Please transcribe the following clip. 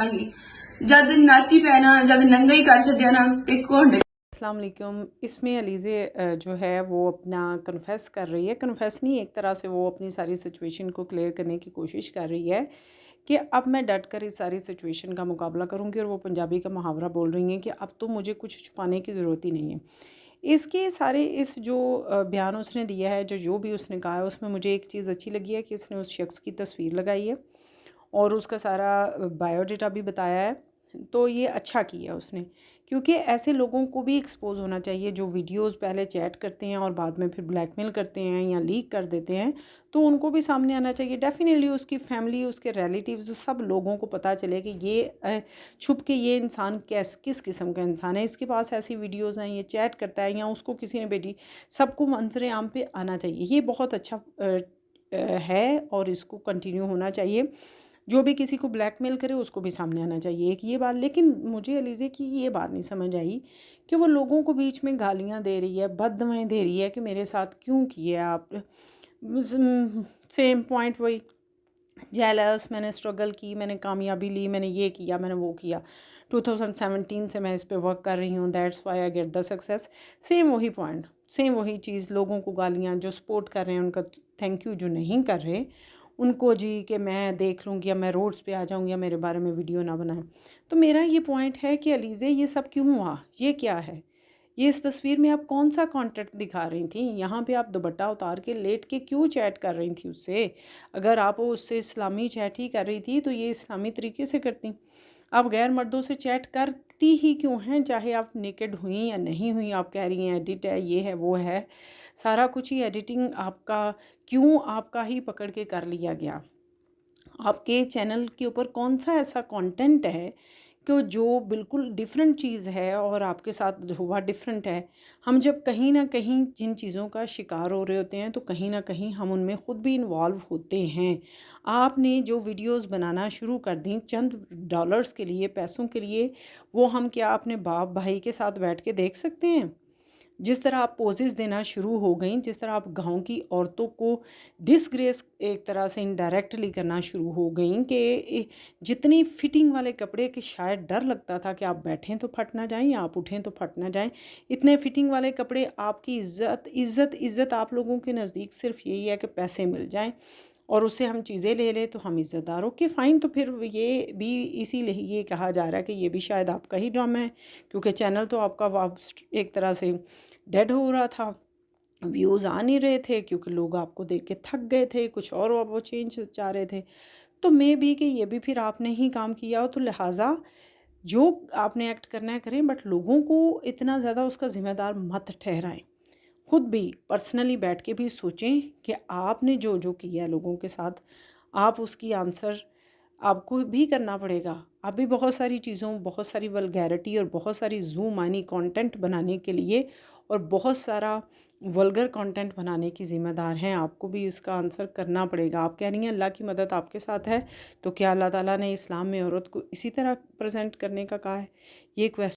जद नाची पैना जद नंगा ही कर छड्या ना ते कौन अस्सलाम वालेकुम। इसमें अलीज़े जो है वो अपना कन्फेस कर रही है, कन्फेस नहीं, एक तरह से वो अपनी सारी सिचुएशन को क्लियर करने की कोशिश कर रही है कि अब मैं डट कर इस सारी सिचुएशन का मुकाबला करूँगी। और वो पंजाबी का मुहावरा बोल रही हैं कि अब तो मुझे कुछ छुपाने की ज़रूरत ही नहीं है। इसके सारे इस जो बयान उसने दिया है, जो भी उसने कहा है, उसमें मुझे एक चीज़ अच्छी लगी है कि इसने उस शख्स की तस्वीर लगाई है और उसका सारा बायोडाटा भी बताया है। तो ये अच्छा किया उसने, क्योंकि ऐसे लोगों को भी एक्सपोज होना चाहिए जो वीडियोस पहले चैट करते हैं और बाद में फिर ब्लैकमेल करते हैं या लीक कर देते हैं। तो उनको भी सामने आना चाहिए। डेफिनेटली उसकी फैमिली, उसके रिलेटिव्स, सब लोगों को पता चले कि ये छुप के ये इंसान किस किस्म का इंसान है, इसके पास ऐसी वीडियोज़ हैं, ये चैट करता है या उसको किसी ने भेजी, सबको मंजर आम पे आना चाहिए। ये बहुत अच्छा है और इसको कंटिन्यू होना चाहिए। जो भी किसी को ब्लैकमेल करे उसको भी सामने आना चाहिए, एक ये बात। लेकिन मुझे अलीज़े की ये बात नहीं समझ आई कि वो लोगों को बीच में गालियाँ दे रही है, बददुआएं दे रही है कि मेरे साथ क्यों किए आप। सेम पॉइंट वही, जेलस, मैंने स्ट्रगल की, मैंने कामयाबी ली, मैंने ये किया, मैंने वो किया, 2017 से मैं इस पे वर्क कर रही हूँ, that's why I get the success. Same वही पॉइंट, सेम वही चीज़। लोगों को गालियाँ, जो सपोर्ट कर रहे हैं उनका थैंक यू, जो नहीं कर रहे उनको जी कि मैं देख लूँगी या मैं रोड्स पे आ जाऊँगी या मेरे बारे में वीडियो ना बनाएं। तो मेरा ये पॉइंट है कि अलीज़े ये सब क्यों हुआ, ये क्या है, ये इस तस्वीर में आप कौन सा कंटेंट दिखा रही थी? यहाँ पे आप दुपट्टा उतार के लेट के क्यों चैट कर रही थी उससे? अगर आप उससे इस्लामी चैट ही कर रही थी तो ये इस्लामी तरीके से करती। आप गैर मर्दों से चैट करती ही क्यों हैं, चाहे आप नेकेड हुई या नहीं हुई। आप कह रही हैं एडिट है, ये है, वो है, सारा कुछ ही एडिटिंग आपका, क्यों आपका ही पकड़ के कर लिया गया? आपके चैनल के ऊपर कौन सा ऐसा कंटेंट है कि जो बिल्कुल डिफरेंट चीज़ है और आपके साथ हुआ डिफरेंट है? हम जब कहीं ना कहीं जिन चीज़ों का शिकार हो रहे होते हैं तो कहीं ना कहीं हम उनमें ख़ुद भी इन्वॉल्व होते हैं। आपने जो वीडियोस बनाना शुरू कर दी चंद डॉलर्स के लिए, पैसों के लिए, वो हम क्या अपने बाप भाई के साथ बैठ के देख सकते हैं? जिस तरह आप पोजेस देना शुरू हो गई, जिस तरह आप गाँव की औरतों को डिसग्रेस एक तरह से इनडायरेक्टली करना शुरू हो गई कि जितनी फिटिंग वाले कपड़े कि शायद डर लगता था कि आप बैठें तो फट ना जाएं या आप उठें तो फट ना जाएं, इतने फिटिंग वाले कपड़े। आपकी इज़्ज़त इज़्ज़त इज़्ज़त आप लोगों के नज़दीक सिर्फ यही है कि पैसे मिल जाएं और उससे हम चीज़ें ले लें तो हम इज़्ज़तदार हो के फ़ाइन। तो फिर ये भी इसीलिए ये कहा जा रहा है कि ये भी शायद आपका ही ड्रामा है, क्योंकि चैनल तो आपका एक तरह से डेड हो रहा था, व्यूज़ आ नहीं रहे थे क्योंकि लोग आपको देख के थक गए थे, कुछ और वो चेंज चाह रहे थे। तो मे बी कि ये भी फिर आपने ही काम किया हो, तो लिहाजा जो आपने एक्ट करना है करें, बट लोगों को इतना ज़्यादा उसका ज़िम्मेदार मत ठहराएं। खुद भी पर्सनली बैठ के भी सोचें कि आपने जो जो किया है लोगों के साथ, आप उसकी आंसर आपको भी करना पड़ेगा। आप भी बहुत सारी चीज़ों, बहुत सारी वल्गैरिटी और बहुत सारी ज़ूम कंटेंट बनाने के लिए और बहुत सारा वल्गर कंटेंट बनाने की ज़िम्मेदार हैं। आपको भी इसका आंसर करना पड़ेगा। आप कह रही हैं अल्लाह की मदद आपके साथ है, तो क्या अल्लाह ताला ने इस्लाम में औरत को इसी तरह प्रेजेंट करने का कहा है? ये क्वेश्चन